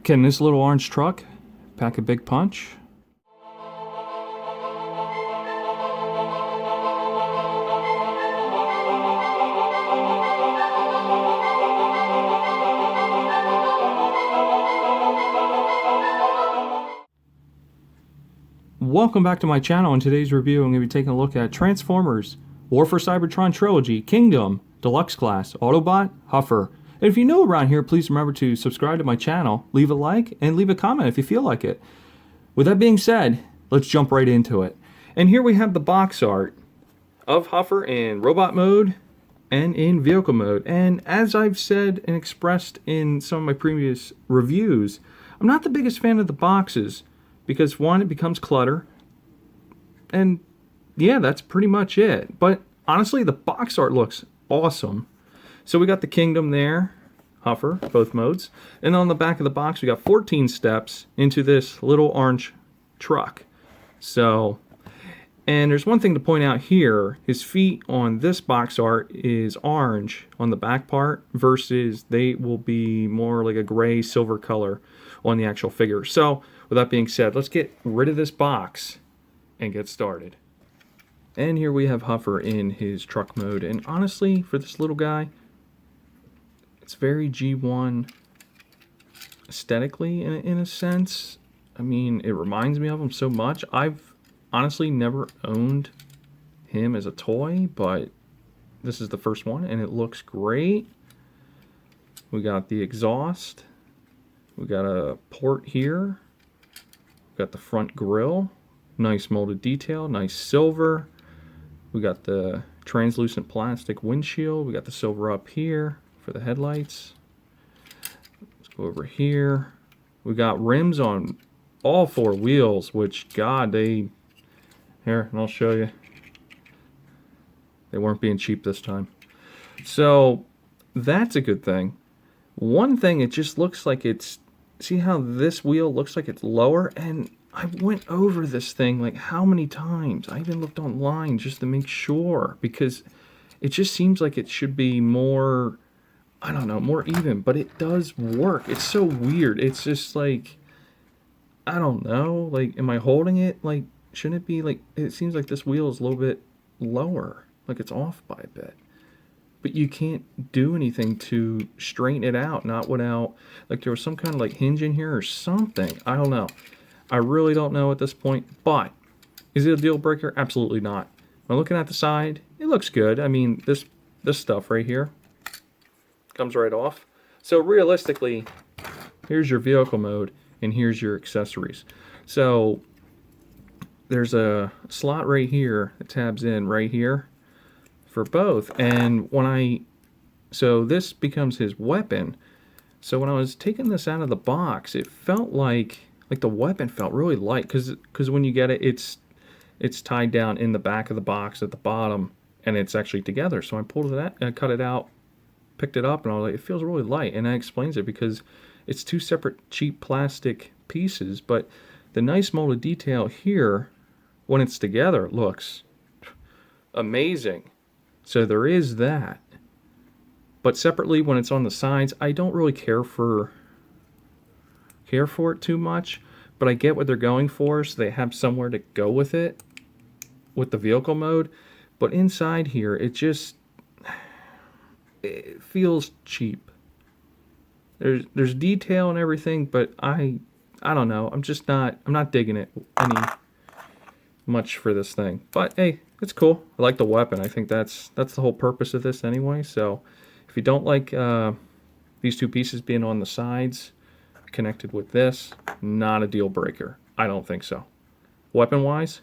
Can this little orange truck pack a big punch? Welcome back to my channel. In today's review, I'm going to be taking a look at Transformers War for Cybertron Trilogy Kingdom Deluxe Class Autobot Huffer. And if you're new around here, please remember to subscribe to my channel, leave a like, and leave a comment if you feel like it. With that being said, let's jump right into it. And here we have the box art of Huffer in robot mode and in vehicle mode. And as I've said and expressed in some of my previous reviews, I'm not the biggest fan of the boxes because, one, it becomes clutter, and yeah, that's pretty much it. But honestly, the box art looks awesome. So we got the Kingdom there, Huffer, both modes. And on the back of the box, we got 14 steps into this little orange truck. So, and there's one thing to point out here. His feet on this box art is orange on the back part versus they will be more like a gray silver color on the actual figure. So, with that being said, let's get rid of this box and get started. And here we have Huffer in his truck mode. And honestly, for this little guy, it's very G1 aesthetically in a sense. I mean, it reminds me of him so much. I've honestly never owned him as a toy, but this is the first one and it looks great. We got the exhaust. We got a port here. We got the front grille. Nice molded detail, nice silver. We got the translucent plastic windshield. We got the silver up here for the headlights. Let's go over here. We got rims on all four wheels, which, God, here, and I'll show you. They weren't being cheap this time. So that's a good thing. One thing, it just looks like it's, see how this wheel looks like it's lower? And I went over this thing like how many times? I even looked online just to make sure, because it just seems like it should be more, I don't know, more even, but it does work. It's so weird. It's just like, I don't know, like, am I holding it? Like, shouldn't it be like, it seems like this wheel is a little bit lower, like it's off by a bit. But you can't do anything to straighten it out, not without, like there was some kind of like hinge in here or something. I don't know. I really don't know at this point, but is it a deal breaker? Absolutely not. When looking at the side, it looks good. I mean, this stuff right here comes right off. So realistically, here's your vehicle mode and here's your accessories. So there's a slot right here that tabs in right here for both. And so this becomes his weapon. So when I was taking this out of the box, it felt like the weapon felt really light, because when you get it, it's tied down in the back of the box at the bottom, and it's actually together. So I pulled it out, I cut it out, picked it up, and I was like, it feels really light. And that explains it, because it's two separate cheap plastic pieces, but the nice molded detail here, when it's together, looks amazing. So there is that. But separately, when it's on the sides, I don't really care for it too much, but I get what they're going for, so they have somewhere to go with it with the vehicle mode. But inside here, it feels cheap. There's detail and everything, but I don't know. I'm not digging it any much for this thing. But hey, it's cool. I like the weapon. I think that's the whole purpose of this anyway. So if you don't like these two pieces being on the sides connected with this, not a deal breaker. I don't think so. Weapon wise,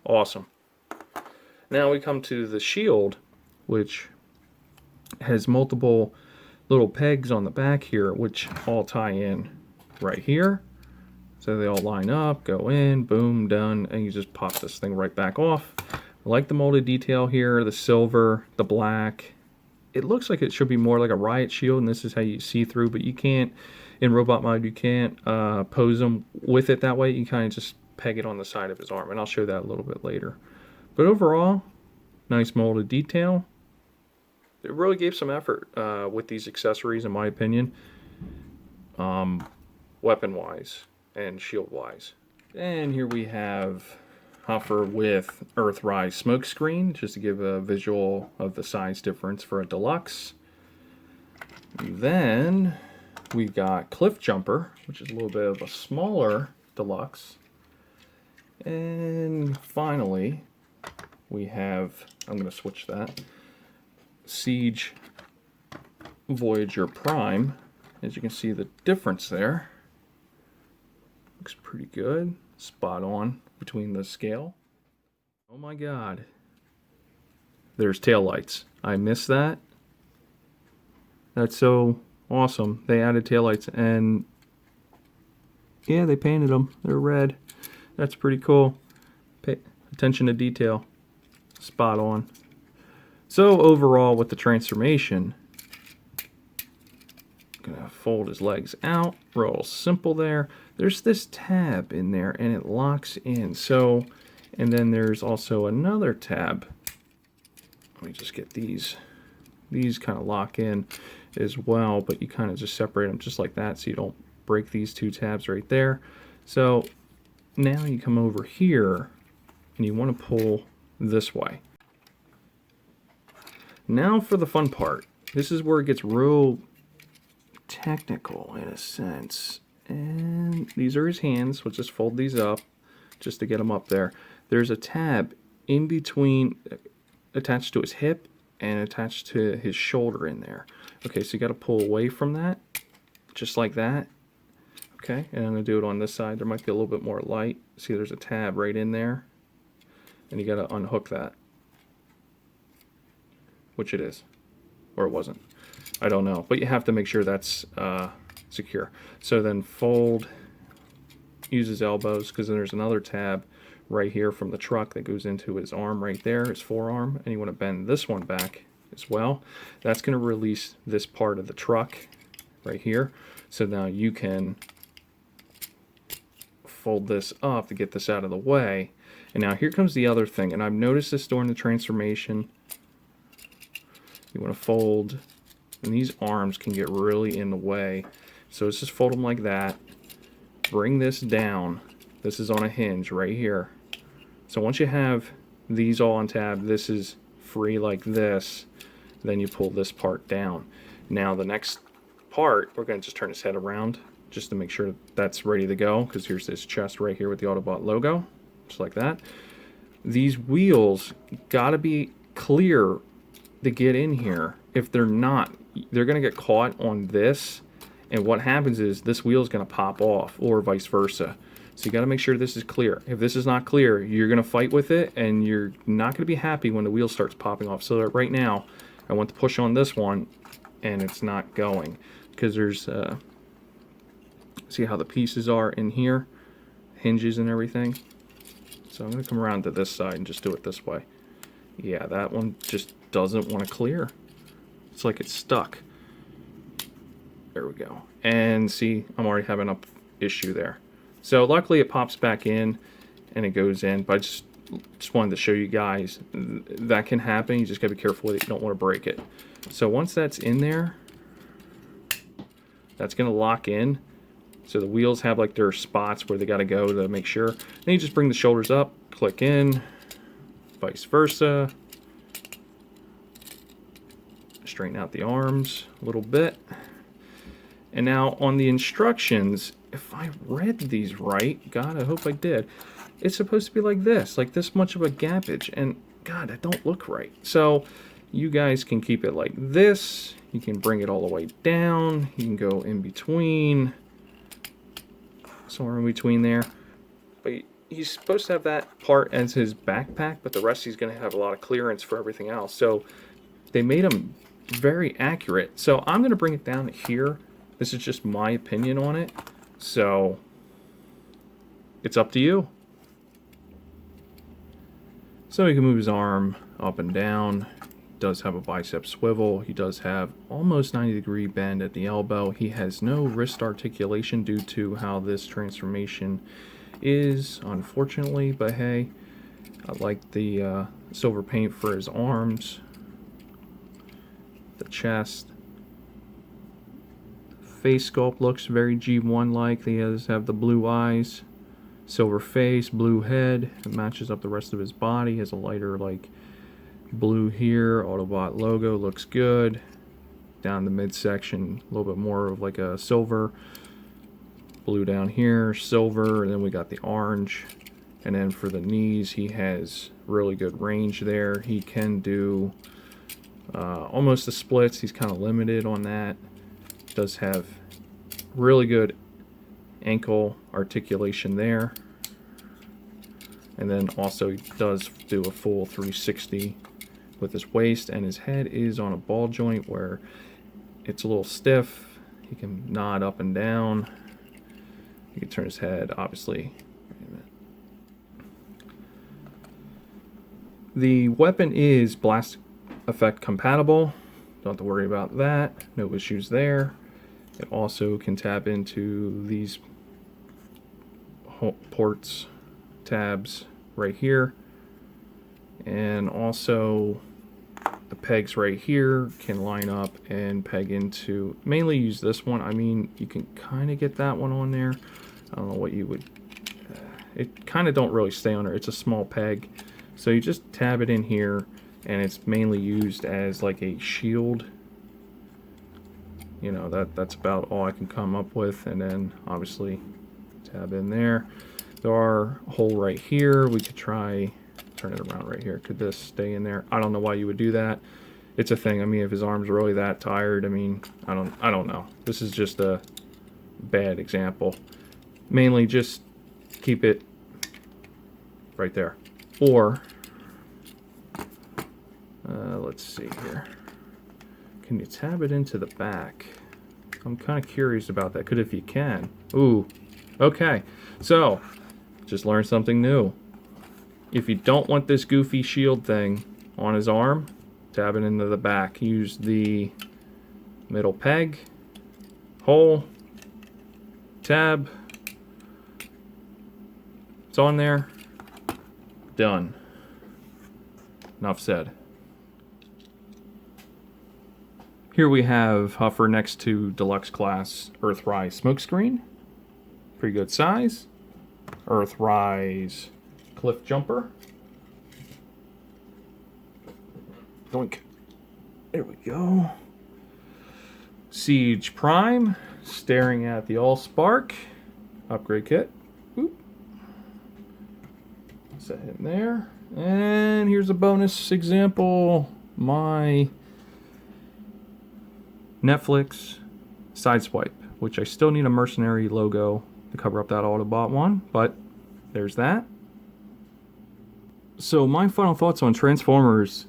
awesome. Now we come to the shield, which has multiple little pegs on the back here, which all tie in right here. So they all line up, go in, boom, done, and you just pop this thing right back off. I like the molded detail here, the silver, the black. It looks like it should be more like a riot shield, and this is how you see through, but you can't, in robot mode, you can't pose them with it that way. You kind of just peg it on the side of his arm, and I'll show that a little bit later. But overall, nice molded detail. It really gave some effort with these accessories, in my opinion. weapon-wise and shield-wise. And here we have Huffer with Earthrise smokescreen, just to give a visual of the size difference for a deluxe. Then we've got Cliff Jumper, which is a little bit of a smaller deluxe. And finally, we have, I'm going to switch that, Siege Voyager Prime. As you can see, the difference there looks pretty good, spot on between the scale. Oh my god, there's taillights. I missed that. That's so awesome. They added taillights, and yeah, they painted them. They're red. That's pretty cool. Pay attention to detail. Spot on. So overall, with the transformation, I'm gonna fold his legs out. Real simple there. There's this tab in there, and it locks in. So, and then there's also another tab. Let me just get these. These kind of lock in as well, but you kind of just separate them just like that, so you don't break these two tabs right there. So now you come over here, and you want to pull this way. Now for the fun part. This is where it gets real technical in a sense. And these are his hands. We'll just fold these up just to get them up there. There's a tab in between, attached to his hip and attached to his shoulder in there. Okay, so you got to pull away from that, just like that. Okay, and I'm going to do it on this side. There might be a little bit more light. See, there's a tab right in there, and you got to unhook that, which it is, or it wasn't. I don't know, but you have to make sure that's secure. So then fold, use his elbows, because then there's another tab right here from the truck that goes into his arm right there, his forearm, and you want to bend this one back as well. That's going to release this part of the truck right here. So now you can fold this up to get this out of the way. And now here comes the other thing, and I've noticed this during the transformation. You want to fold, and these arms can get really in the way. So let's just fold them like that. Bring this down. This is on a hinge right here. So once you have these all on tab, this is free like this, then you pull this part down. Now the next part, we're going to just turn his head around just to make sure that's ready to go, because here's his chest right here with the Autobot logo, just like that. These wheels got to be clear to get in here. If they're not, they're going to get caught on this, and what happens is this wheel is going to pop off, or vice versa. So you got to make sure this is clear. If this is not clear, you're going to fight with it, and you're not going to be happy when the wheel starts popping off. So that right now, I want to push on this one, and it's not going, because there's, see how the pieces are in here, hinges and everything. So I'm going to come around to this side and just do it this way. Yeah, that one just doesn't want to clear. It's like it's stuck. There we go. And see, I'm already having an issue there. So luckily it pops back in and it goes in, but I just wanted to show you guys that can happen. You just gotta be careful with it. You don't want to break it. So once that's in there, that's gonna lock in. So the wheels have like their spots where they gotta go to make sure. Then you just bring the shoulders up, click in, vice versa. Straighten out the arms a little bit. And now on the instructions, if I read these right, God, I hope I did, it's supposed to be like this much of a gappage, and God, that don't look right. So you guys can keep it like this. You can bring it all the way down. You can go in between, somewhere in between there. But he's supposed to have that part as his backpack, but the rest he's going to have a lot of clearance for everything else. So they made him very accurate. So I'm going to bring it down here. This is just my opinion on it. So it's up to you. So he can move his arm up and down. He does have a bicep swivel. He does have almost 90-degree bend at the elbow. He has no wrist articulation due to how this transformation is, unfortunately. But hey, I like the silver paint for his arms, the chest, face sculpt looks very G1-like. He does have the blue eyes, silver face, blue head. It matches up the rest of his body. He has a lighter like blue here. Autobot logo looks good. Down the midsection, a little bit more of like a silver. Blue down here, silver, and then we got the orange. And then for the knees, he has really good range there. He can do almost the splits. He's kind of limited on that. Does have really good ankle articulation there. And then also he does do a full 360 with his waist, and his head is on a ball joint where it's a little stiff. He can nod up and down. He can turn his head, obviously. The weapon is blast effect compatible. Don't have to worry about that. No issues there. It also can tap into these ports, tabs right here. And also the pegs right here can line up and peg into, mainly use this one. I mean, you can kind of get that one on there. I don't know what you would, it kind of don't really stay on there. It's a small peg. So you just tab it in here, and it's mainly used as like a shield. You know, that's about all I can come up with. And then obviously tab in there. There are a hole right here. We could try turn it around right here. Could this stay in there? I don't know why you would do that. It's a thing. I mean, if his arm's really that tired, I mean, I don't know. This is just a bad example. Mainly just keep it right there. Or let's see here. Can you tab it into the back? I'm kind of curious about that. Could if you can. Ooh. Okay. So, just learned something new. If you don't want this goofy shield thing on his arm, tab it into the back. Use the middle peg, hole, tab. It's on there. Done. Enough said. Here we have Huffer next to Deluxe Class Earthrise Smokescreen. Pretty good size. Earthrise Cliff Jumper. Doink. There we go. Siege Prime. Staring at the Allspark. Upgrade kit. Oop. Set him there. And here's a bonus example. My Netflix Sideswipe, which I still need a mercenary logo to cover up that Autobot one, but there's that. So my final thoughts on Transformers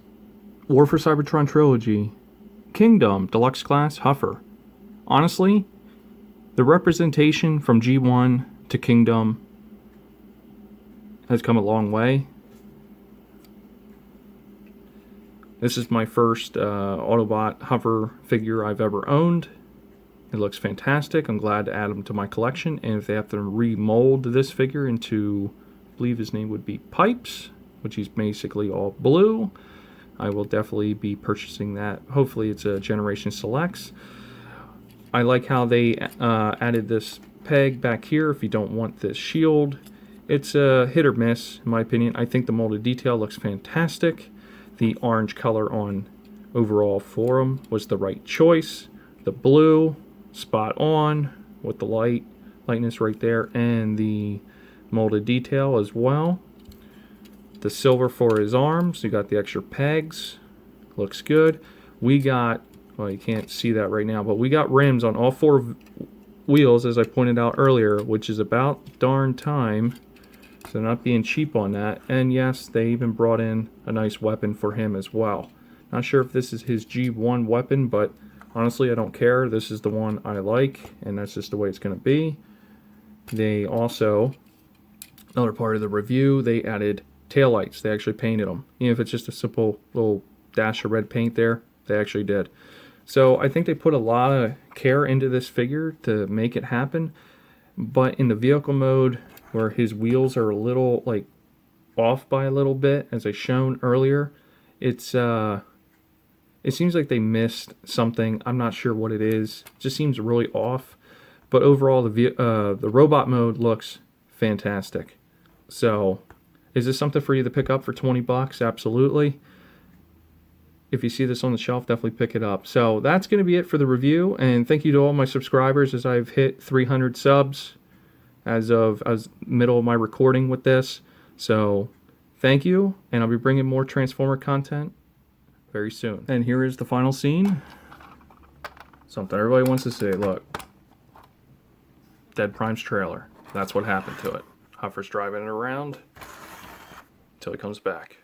War for Cybertron Trilogy Kingdom Deluxe Class Huffer. Honestly, the representation from G1 to Kingdom has come a long way. This is my first Autobot Huffer figure I've ever owned. It looks fantastic. I'm glad to add him to my collection. And if they have to remold this figure into, I believe his name would be Pipes, which he's basically all blue, I will definitely be purchasing that. Hopefully it's a Generation Selects. I like how they added this peg back here if you don't want this shield. It's a hit or miss, in my opinion. I think the molded detail looks fantastic. The orange color on overall forum was the right choice. The blue, spot on with the lightness right there, and the molded detail as well. The silver for his arms, you got the extra pegs, looks good. We got, well, you can't see that right now, but we got rims on all four wheels, as I pointed out earlier, which is about darn time. So not being cheap on that. And yes, they even brought in a nice weapon for him as well. Not sure if this is his G1 weapon, but honestly, I don't care. This is the one I like, and that's just the way it's going to be. They also, another part of the review, they added taillights. They actually painted them. Even if it's just a simple little dash of red paint there, they actually did. So I think they put a lot of care into this figure to make it happen. But in the vehicle mode, where his wheels are a little like off by a little bit, as I shown earlier, it's It seems like they missed something. I'm not sure what it is. It just seems really off. But overall, the robot mode looks fantastic. So, is this something for you to pick up for 20 bucks? Absolutely. If you see this on the shelf, definitely pick it up. So that's going to be it for the review. And thank you to all my subscribers, as I've hit 300 subs as middle of my recording with this. So thank you, and I'll be bringing more Transformer content very soon. And here is the final scene. Something everybody wants to see. Look. Dead Prime's trailer. That's what happened to it. Huffer's driving it around until he comes back.